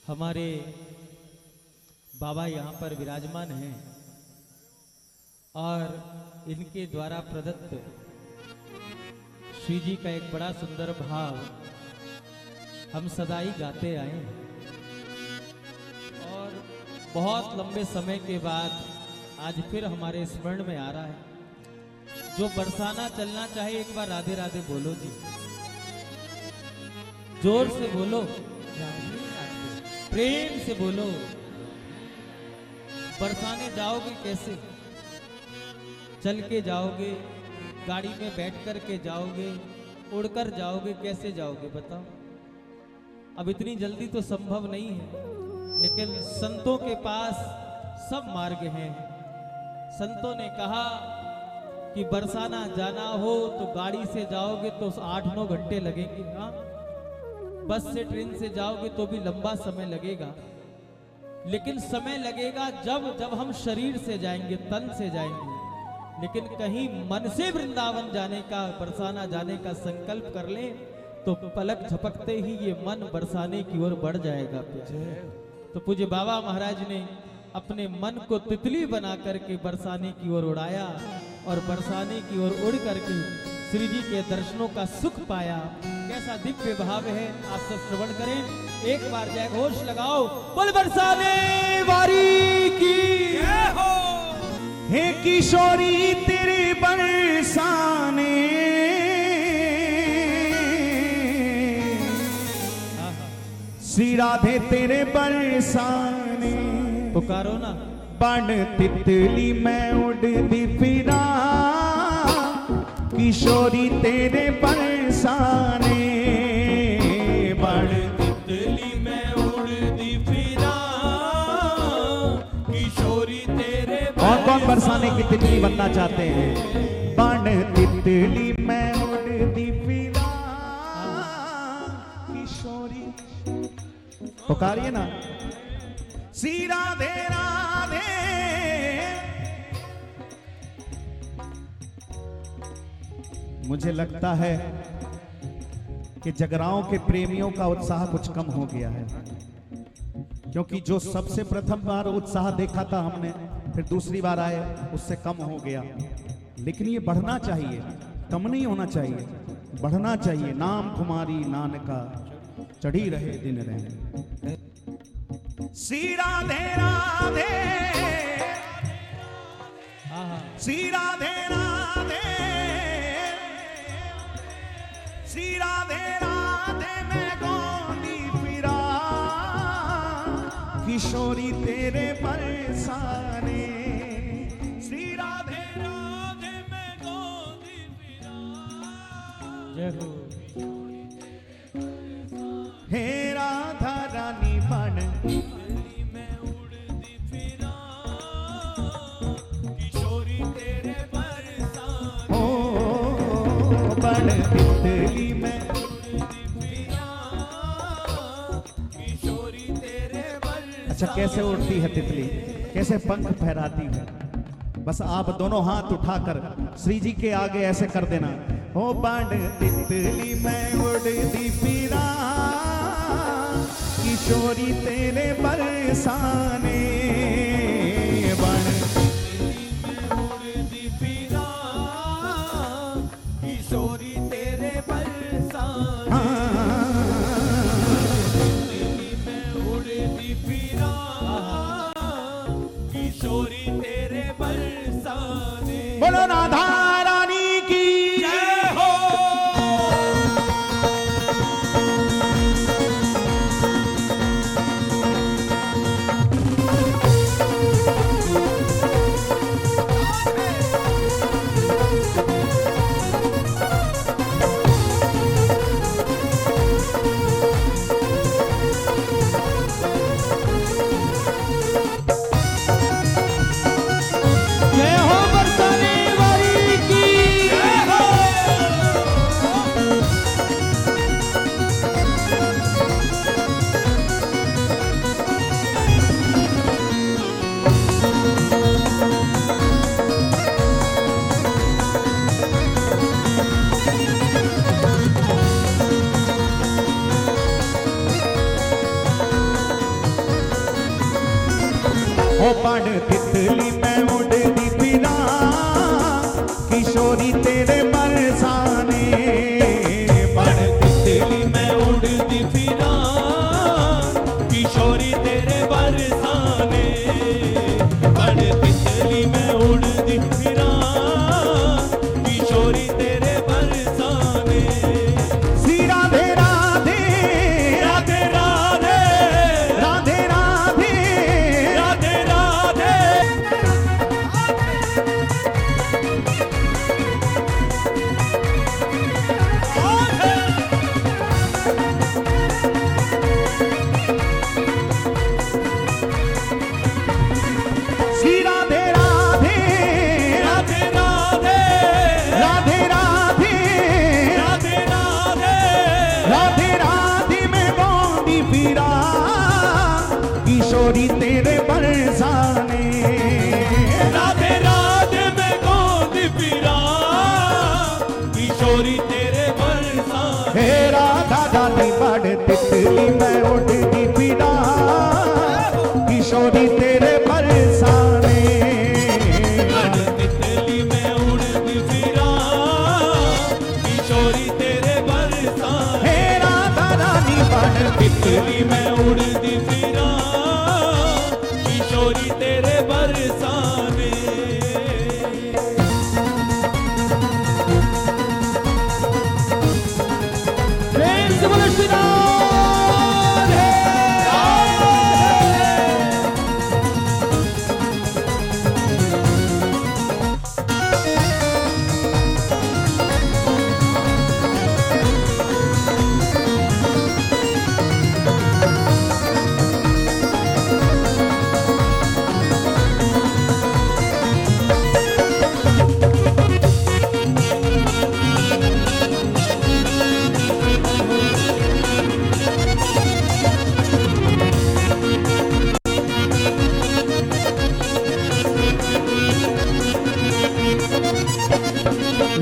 हमारे बाबा यहाँ पर विराजमान हैं और इनके द्वारा प्रदत्त श्री जी का एक बड़ा सुंदर भाव हम सदा ही गाते आए हैं और बहुत लंबे समय के बाद आज फिर हमारे स्मरण में आ रहा है। जो बरसाना चलना चाहे एक बार राधे राधे बोलो जी, जोर से बोलो, प्रेम से बोलो। बरसाने जाओगे कैसे? चल के जाओगे, गाड़ी में बैठ कर के जाओगे, उड़कर जाओगे, कैसे जाओगे बताओ? अब इतनी जल्दी तो संभव नहीं है, लेकिन संतों के पास सब मार्ग हैं। संतों ने कहा कि बरसाना जाना हो तो गाड़ी से जाओगे तो 8-9 घंटे लगेंगे। हाँ, बस से ट्रेन से जाओगे तो भी लंबा समय लगेगा, लेकिन समय लगेगा जब हम शरीर से जाएंगे, तन से जाएंगे। लेकिन कहीं मन से वृंदावन जाने का, बरसाना जाने का संकल्प कर ले तो पलक झपकते ही ये मन बरसाने की ओर बढ़ जाएगा। तो पूज्य बाबा महाराज ने अपने मन को तितली बना करके बरसाने की ओर उड़ाया और बरसाने की ओर उड़ करके श्री जी के दर्शनों का सुख पाया। कैसा दिव्य भाव है, आप सब श्रवण करें। एक बार जय घोष लगाओ, बोल बरसाने वारी की जय हो। हे किशोरी तेरे बरसाने, श्री राधे तेरे बरसाने। पुकारो ना। बन तितली मैं उड़ती फिरा, किशोरी तेरे बरसाने। बन तितली मैं उड़ती फिरा, किशोरी तेरे कौन बरसाने की तितली बनना चाहते हैं? बन तितली मैं उड़ती फिरा, किशोरी। पुकारिए ना। श्री राधे राधे, मुझे लगता है कि जगराओं के प्रेमियों का उत्साह कुछ कम हो गया है, क्योंकि जो सबसे प्रथम बार उत्साह देखा था हमने, फिर दूसरी बार आए, उससे कम हो गया। लेकिन ये बढ़ना चाहिए, कम नहीं होना चाहिए, बढ़ना चाहिए। नाम कुमारी नानका चढ़ी रहे दिन रहे। श्री राधे राधे, श्री राधे राधे, श्री राधे राधे मैं गोंदी फिरा, किशोरी तेरे बरसाने। श्री राधे राधे मैं गोंदी फिरा, जय हो। हे राधा रानी बन मैं उड़ती फिरा, किशोरी तेरे बरसाने। ओ बन तितली मैं उड़ती फिरा, किशोरी तेरे बरसाने। अच्छा, कैसे उड़ती है तितली, कैसे पंख फहराती है? बस आप दोनों हाथ उठाकर श्री जी के आगे ऐसे कर देना। ओ बन तितली मैं उड़ती फिरा, किशोरी तेरे बरसाने। बन उड़ती फिरा, किशोरी तेरे बरसाने। मैं उड़ती फिरा, किशोरी तेरे बरसाने। बोलो राधा रानी की जय हो। जय हो बरसाने वाली ओ बन तितली मैं उड़दी फिरा किशोरी तेरे बरसाने बन तितली मैं उड़ती फिरा किशोरी तेरे बरसाने बन तितली मैं उड़ती फिरा किशोरी तेरे बरसाने श्री राधे राधे राधे राधे राधे राधे राधे राधे श्री राधे राधे राधे राधे राधे राधे राधे राधे राधे राधे मैं गाँदी फिरा किशोरी तेरे बरसाने राधे राधे मैं गोदी फिरा किशोरी तेरे बरसाने हे राधा रानी बड़ तितली मैं उड़दी फिरा किशोरी तेरे बरसाने बन तितली मैं उड़ती फिरा किशोरी तेरे बरसाने हे राधा रानी बड़ तितली मैं उड़ती फिरा किशोरी तेरे बरसाने प्रेम से बोलो श्री राधे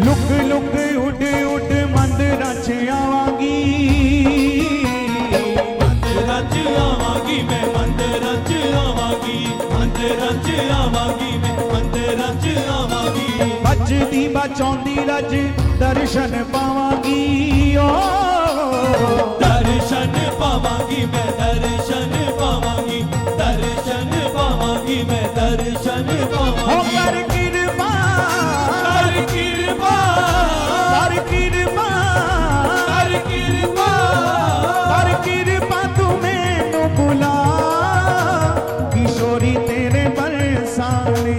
लुक लुक उड़ उड़ मंदिर च आवांगी मंदिर च आवांगी मैं मंदिर च आवांगी मंदिर च आवांगी मैं मंदिर च आवांगी बजदी बचौंदी रज दर्शन पावांगी ओ दर्शन पावांगी मैं दर्शन पावांगी दर्शन पावांगी मैं दर्शन हो पावांगी कर कृपा कर कृपा कर कृपा कर कृपा कर कृपा तू मैनू बुला किशोरी तेरे बरसाने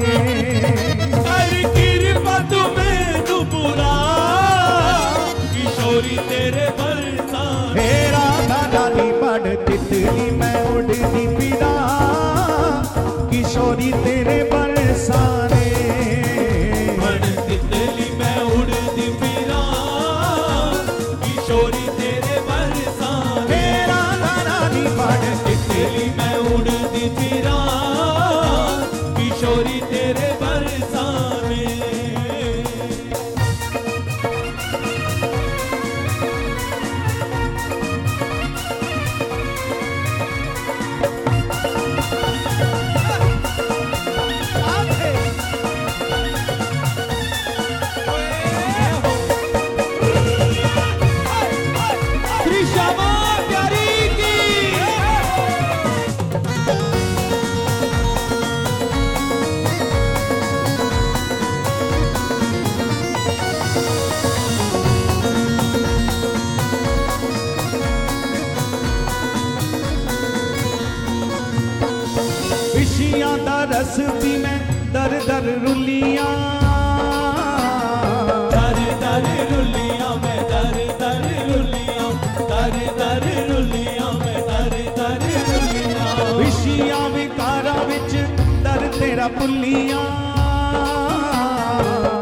कर कृपा तुम्हें दुबुरा किशोरी तेरे बरसाने हे राधा रानी बड़ तितली मैं उड़दी फिरा किशोरी तेरे बरसाने बन तितली मैं उड़ती फिरा किशोरी तेरे बरसाने हे राधा रानी बड़ तितली मैं उड़ती फिरा किशोरी तेरे बरसाने श्री श्यामा प्यारी की विशियां दा रस पी मैं दर दर रुलियां दर दर रुलिया मैं दर दर रुलिया दर दर रुलिया मैं दर दर रुलिया विशियां विकारा विच दर तेरा पुलियां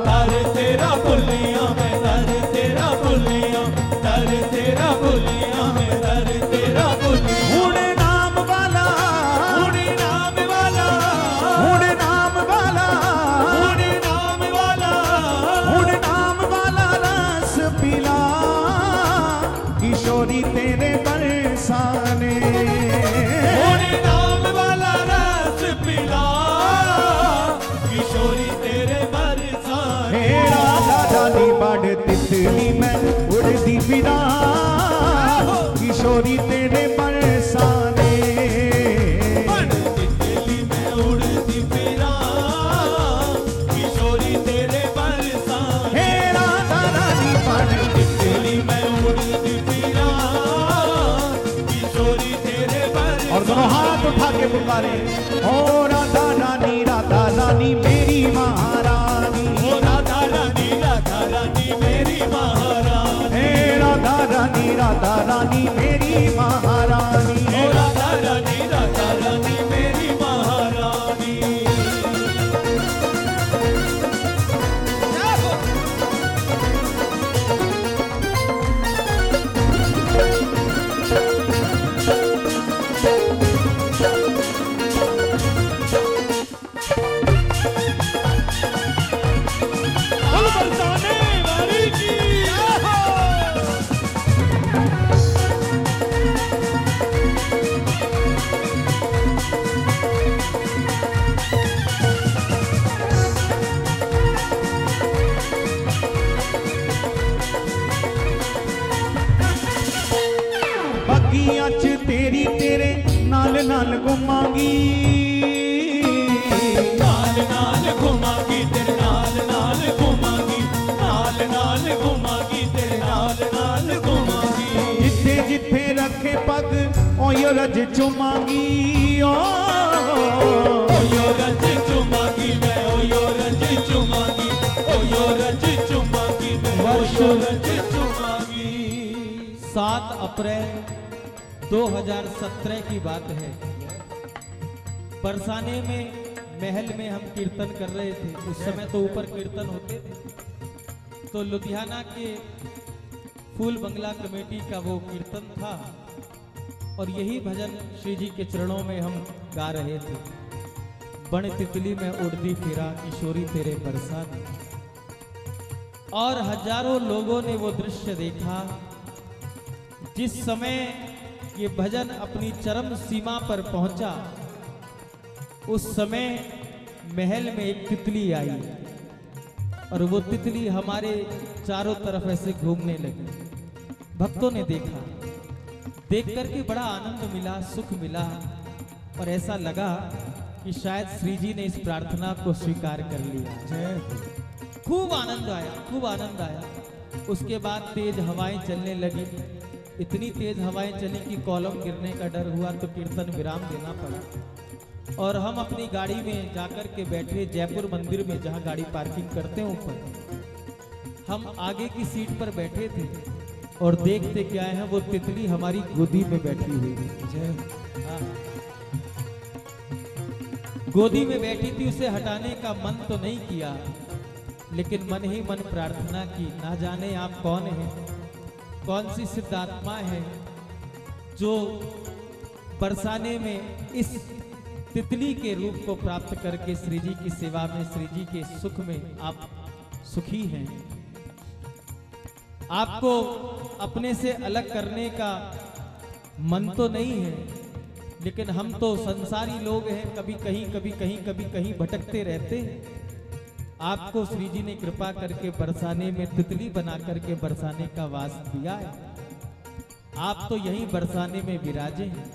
दर तेरा भुलिया मैं दर तेरा भुलिया दर तेरा भुलिया मैं दर तेरा भुलिया हुण नाम वाला हुण नाम वाला हुण नाम वाला हुण नाम वाला हुण नाम वाला रस पिला किशोरी तेरे बरसाने हुण नाम वाला रस पिला दोनों हाथ उठा के पुकारे, ओ राधा रानी मेरी महारानी, ओ राधा रानी मेरी महारानी, हे राधा रानी मेरी महारानी, ओ राधा रानी मेरी महारानी। बगिया च तेरी तेरे नाल नाल घुमांगी, नाल नाल घुमागी तेरे नाल घुमागी, नाल घुमागी तेरे नाल घुमागी। जिथे जिथे रखे पग ओयो रज चुमांगी, ओयो रज चुमागी मैं, ओयो रज चुमागी, ओयो रज चुमागी मैं, ओयो रज चुमागी। 7 अप्रैल 2017 की बात है। बरसाने में महल में हम कीर्तन कर रहे थे। उस समय तो ऊपर कीर्तन होते थे, तो लुधियाना के फूल बंगला कमेटी का वो कीर्तन था और यही भजन श्री जी के चरणों में हम गा रहे थे। बण तितली में उड़ती फिरा किशोरी तेरे बरसाने। और हजारों लोगों ने वो दृश्य देखा जिस समय ये भजन अपनी चरम सीमा पर पहुंचा। उस समय महल में एक तितली आई और वो तितली हमारे चारों तरफ ऐसे घूमने लगी। भक्तों ने देखा, देख करके बड़ा आनंद मिला, सुख मिला और ऐसा लगा कि शायद श्री जी ने इस प्रार्थना को स्वीकार कर लिया। खूब आनंद आया, खूब आनंद आया। उसके बाद तेज हवाएं चलने लगी। इतनी तेज हवाएं चली कि कॉलम गिरने का डर हुआ तो कीर्तन विराम देना पड़ा और हम अपनी गाड़ी में जाकर के बैठे जयपुर मंदिर में, जहां गाड़ी पार्किंग करते हैं ऊपर। हम आगे की सीट पर बैठे थे और देखते क्या है, वो तितली हमारी गोदी में बैठी हुई थी। गोदी में बैठी थी। उसे हटाने का मन तो नहीं किया, लेकिन मन ही मन प्रार्थना की, ना जाने आप कौन हैं, कौन सी सिद्ध आत्मा है जो बरसाने में इस तितली के रूप को प्राप्त करके श्री जी की सेवा में, श्री जी के सुख में आप सुखी हैं। आपको अपने से अलग करने का मन तो नहीं है, लेकिन हम तो संसारी लोग हैं, कभी कहीं भटकते रहते हैं। आपको श्री जी ने कृपा करके बरसाने में तितली बना करके बरसाने का वास दिया है। आप तो यहीं बरसाने में विराजे हैं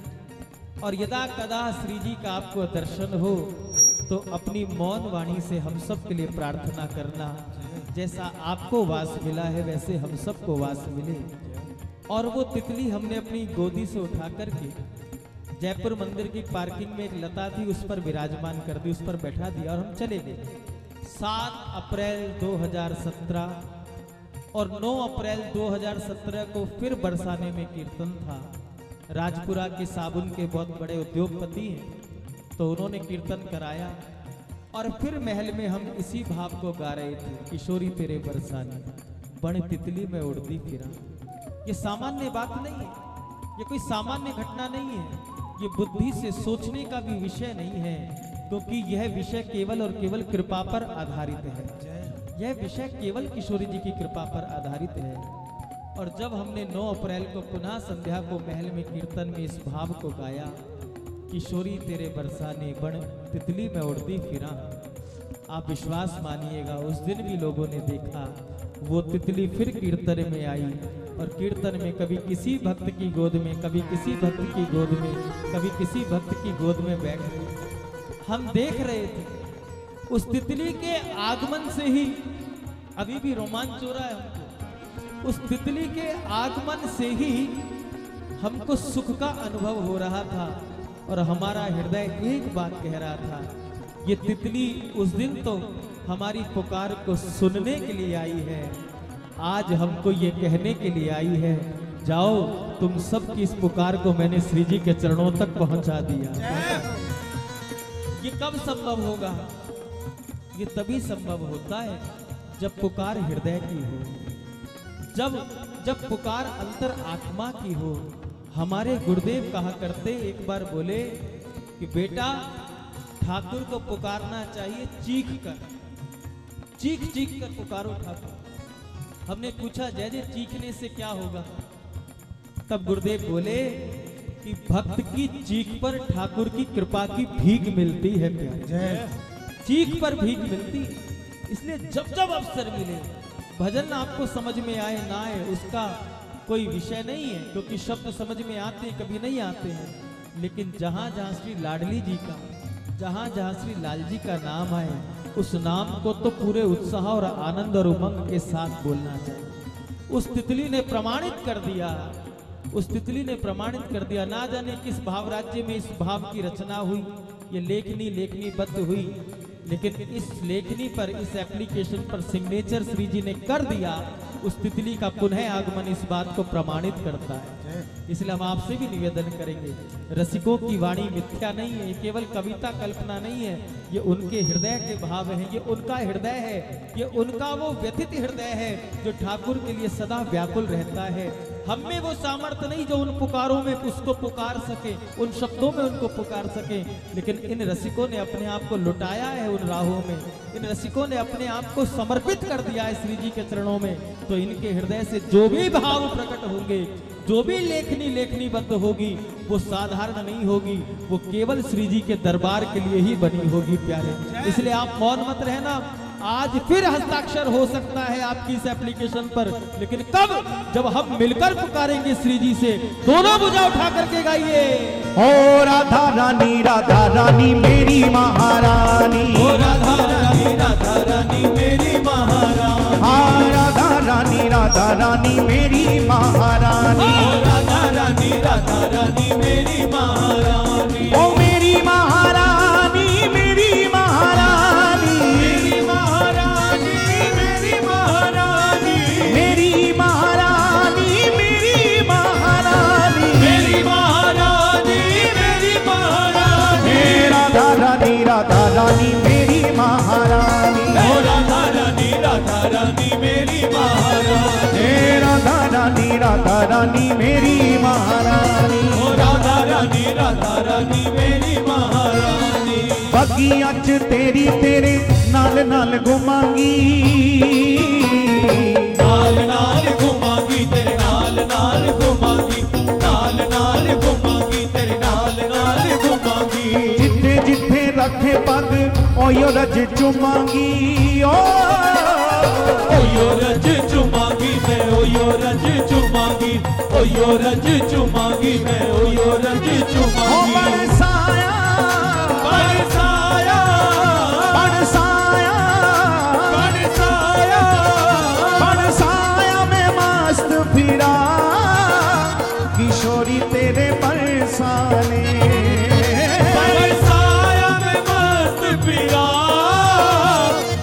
और यदा कदा श्री जी का आपको दर्शन हो तो अपनी मौन वाणी से हम सब के लिए प्रार्थना करना, जैसा आपको वास मिला है वैसे हम सबको वास मिले। और वो तितली हमने अपनी गोदी से उठा करके जयपुर मंदिर की पार्किंग में एक लता थी, उस पर विराजमान कर दी, उस पर बैठा दिया और हम चले गए। 7 अप्रैल 2017 और 9 अप्रैल 2017 को फिर बरसाने में कीर्तन था। राजपुरा के साबुन के बहुत बड़े उद्योगपति हैं, तो उन्होंने कीर्तन कराया और फिर महल में हम इसी भाव को गा रहे थे, किशोरी तेरे बरसाने बण तितली में उड़ती फिरा। ये सामान्य बात नहीं है, ये कोई सामान्य घटना नहीं है, ये बुद्धि से सोचने का भी विषय नहीं है, क्योंकि यह विषय केवल और केवल कृपा पर आधारित है। यह विषय केवल किशोरी जी की कृपा पर आधारित है। और जब हमने 9 अप्रैल को पुनः संध्या को महल में कीर्तन में इस भाव को गाया, किशोरी तेरे बरसाने बण तितली में उड़ती फिरा, आप विश्वास मानिएगा उस दिन भी लोगों ने देखा वो तितली फिर कीर्तन में आई और कीर्तन में कभी किसी भक्त की गोद में, कभी किसी भक्त की गोद में, कभी किसी भक्त की गोद में बैठ गई। हम देख रहे थे उस तितली के आगमन से ही अभी भी रोमांच हो रहा है हमको। उस तितली के आगमन से ही हमको सुख का अनुभव हो रहा था और हमारा हृदय एक बात कह रहा था, ये तितली उस दिन तो हमारी पुकार को सुनने के लिए आई है, आज हमको ये कहने के लिए आई है, जाओ तुम सब की इस पुकार को मैंने श्री जी के चरणों तक पहुंचा दिया। ये कब संभव होगा? ये तभी संभव होता है जब पुकार हृदय की हो, जब पुकार अंतर आत्मा की हो। हमारे गुरुदेव कहा करते, एक बार बोले कि बेटा ठाकुर को पुकारना चाहिए चीख कर, चीख कर पुकारो ठाकुर। हमने पूछा जय जय चीखने से क्या होगा? तब गुरुदेव बोले कि भक्त की चीख पर ठाकुर की कृपा की भीख मिलती है प्यारे, चीख पर भीख मिलती है। इसलिए जब जब अवसर मिले, भजन आपको समझ में आए ना आए उसका कोई विषय नहीं है, क्योंकि शब्द समझ में आते कभी नहीं आते हैं, लेकिन जहां जहां श्री लाडली जी का, जहां जहां श्री लाल जी का नाम आए, उस नाम को तो पूरे उत्साह और आनंद और उमंग के साथ बोलना चाहिए। उस तितली ने प्रमाणित कर दिया, उस तितली ने प्रमाणित कर दिया। ना जाने किस भाव राज्य में इस भाव की रचना हुई, ये लेखनी बद्ध हुई, लेकिन इस लेखनी पर, इस एप्लीकेशन पर सिग्नेचर श्री जी ने कर दिया। उस तितली का पुनः आगमन इस बात को प्रमाणित करता है। इसलिए हम आपसे भी निवेदन करेंगे, रसिकों की वाणी मिथ्या नहीं है, ये केवल कविता कल्पना नहीं है, ये उनके हृदय के भाव हैं, ये उनका हृदय है, ये उनका वो व्यथित हृदय है जो ठाकुर के लिए सदा व्याकुल रहता है। हम में वो सामर्थ्य नहीं जो उन पुकारों में उसको पुकार सके, उन शब्दों में उनको पुकार सके, लेकिन इन रसिकों ने अपने आप को लुटाया है उन राहों में, इन रसिकों ने अपने आप को समर्पित कर दिया है श्री जी के चरणों में। तो इनके हृदय से जो भी भाव प्रकट होंगे, जो भी लेखनी बद्ध होगी, वो साधारण नहीं होगी, वो केवल श्री जी के दरबार के लिए ही बनी होगी प्यारे। इसलिए आप मौन मत रहना, आज फिर हस्ताक्षर हो सकता है आपकी इस एप्लीकेशन पर, लेकिन कब? जब हम मिलकर पुकारेंगे श्री जी से। दोनों भुजा उठा करके गाइए, ओ राधा रानी मेरी महारानी, ओ राधा रानी मेरी महारानी, हाँ राधा रानी मेरी महारानी, ओ राधा रानी मेरी महारानी, ओ मेरी महारानी मेरी महारानी, मेरी महारानी मेरी महारानी, मेरी महारानी मेरी महारानी, मेरी महारानी मेरी महारानी, राधा रानी मेरी महारानी, ओ राधा रानी मेरी महारानी, राधा रानी मेरी महारानी, ओ राधा रानी मेरी महारानी, बगिया च तेरे नाल घुमांगी, नाल घुमांगी तेरे नाल घुमांगी, नाल घुमांगी तेरे नाल घुमांगी, जिथे रखे पग ओयो रज चुमांगी, ओयो रज चुमांगी मैं, ओयो रज चुमांगी, ओयो रज चुमांगी मैं, ओयो रज चुमांगी। बरसाया बरसाया बरसाया बरसाया बरसाया में मस्त फिरा, किशोरी तेरे बरसाने, बरसाया में मस्त फिरा,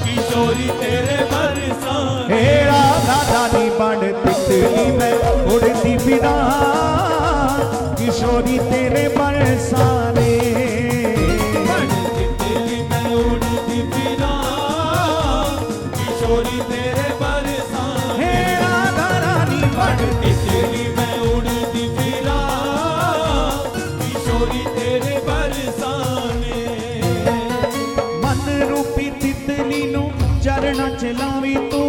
किशोरी तेरे बरसाने, हे राधा रानी बड़ तितली में उड़ती फिरा, किशोरी तेरे बरसाने, तितली में उड़ती फिरा, किशोरी तेरे बरसाने, हे राधा रानी बड़ तितली में उड़ती फिरा, किशोरी तेरे बरसाने, मन रूपी तितली नू चरण चलावी तू,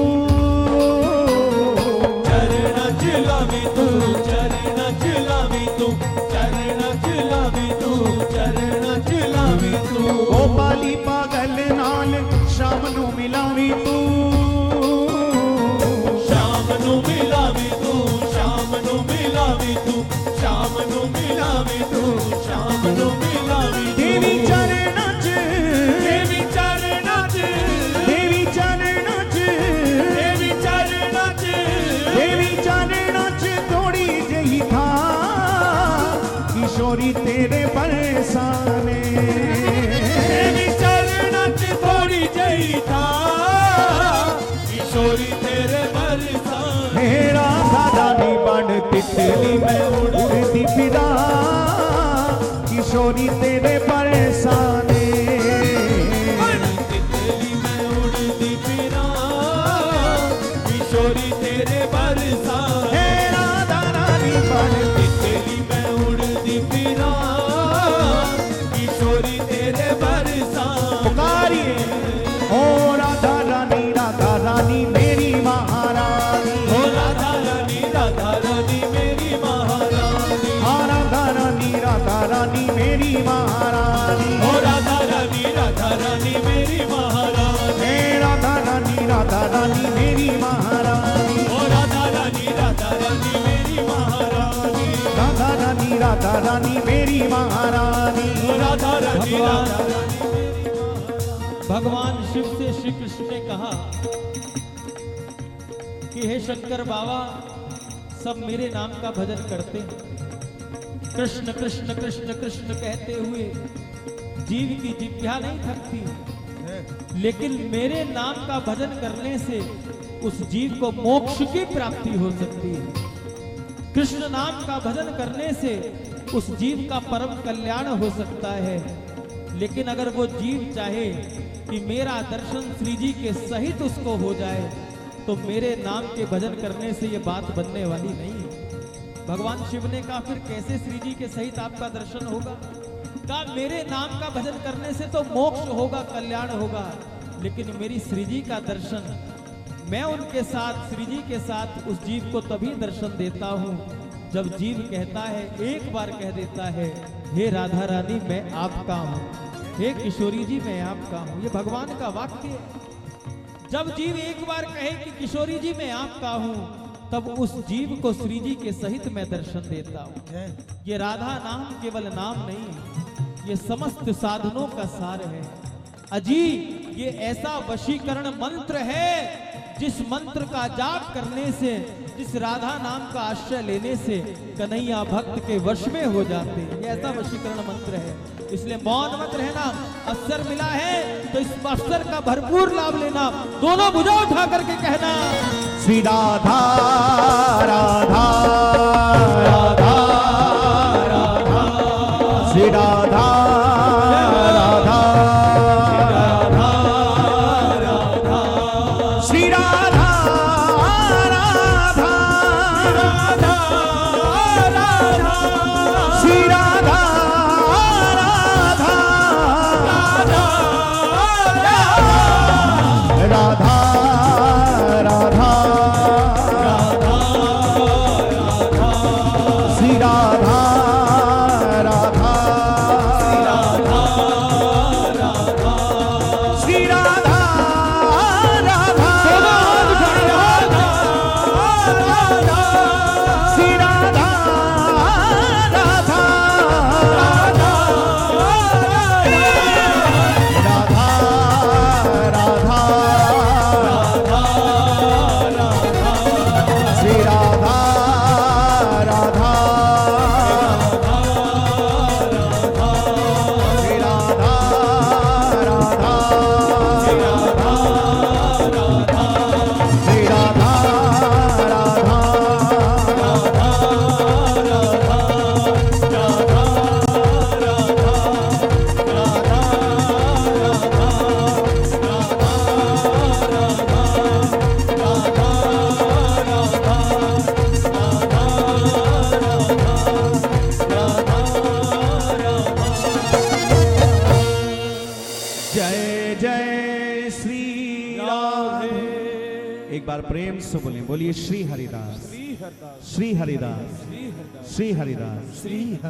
चरण चलावी तू, चरण चलावी तू, चरण चलावी तू, चरण चलावी तू, गोपाली पागल नाल शाम नू मिलावी तू, शाम नू मिलावी तू, शाम नू मिलावी तू, शाम नू मिलावी तू, शाम नू मिलावी तू, देवी चरण च देवी चरण च, देवी चरण च देवी चरण च, देवी चरण च थोड़ी जही था, किशोरी तेरे बरसाने तेरी चरणत थोड़ी जई था किशोरी तेरे बरसाने मेरा रानी बन तितली मैं उड़ती फिरा किशोरी तेरे बरसाने तितली में उड़ती फिरा किशोरी तेरे बरसाने राधा रानी बन तितली में उड़ती फिरा किशोरी तेरे बरसाने पुकारिए ओ राधा रानी मेरी महारानी हो राधा रानी मेरी महारानी हाँ राधा रानी मेरी महारानी हो राधा रानी मेरी महारानी हे राधा रानी मेरी महारानी हो राधा रानी मेरी महारानी राधा रानी मेरी महारानी हो राधा रानी भगवान शिव से श्री कृष्ण ने कहा कि हे शंकर बाबा, सब मेरे नाम का भजन करते हैं। कृष्ण कृष्ण कृष्ण कृष्ण कहते हुए जीव की जिह्वा नहीं थकती, लेकिन मेरे नाम का भजन करने से उस जीव को मोक्ष की प्राप्ति हो सकती है। कृष्ण नाम का भजन करने से उस जीव का परम कल्याण हो सकता है। लेकिन अगर वो जीव चाहे कि मेरा दर्शन श्री जी के सहित उसको हो जाए, तो मेरे नाम के भजन करने से ये बात बनने वाली नहीं है। भगवान शिव ने कहा फिर कैसे श्री जी के सहित आपका दर्शन होगा? कहा मेरे नाम का भजन करने से तो मोक्ष होगा, कल्याण होगा, लेकिन मेरी श्री जी का दर्शन मैं उनके साथ, श्री जी के साथ उस जीव को तभी दर्शन देता हूँ जब जीव कहता है, एक बार कह देता है, हे राधा रानी मैं आपका हूँ, हे किशोरी जी मैं आपका हूँ। ये भगवान का वाक्य है। जब जीव एक बार कहे कि किशोरी जी मैं आपका हूँ, तब उस जीव को श्री जी के सहित मैं दर्शन देता हूँ। ये राधा नाम केवल नाम नहीं, ये समस्त साधनों का सार है। अजी ये ऐसा वशीकरण मंत्र है, जिस मंत्र का जाप करने से, जिस राधा नाम का आश्रय लेने से कन्हैया भक्त के वश में हो जाते हैं। ये ऐसा वशीकरण मंत्र है, इसलिए मौन मत रहना। अवसर मिला है तो इस अवसर का भरपूर लाभ लेना। दोनों भुजा उठा करके कहना, श्री राधा राधा राधा राधा श्री राधा राधा राधा श्री राधा राधा राधा श्री राधा राधा राधा श्री राधा राधा श्री राधा राधा श्री राधा राधा श्री राधा राधा श्री राधा राधा श्री राधा राधा जय जय श्री राधे। एक बार प्रेम से बोलिए श्री हरिदास, श्री हरिदास, श्री हरिदास, श्री हरिदास।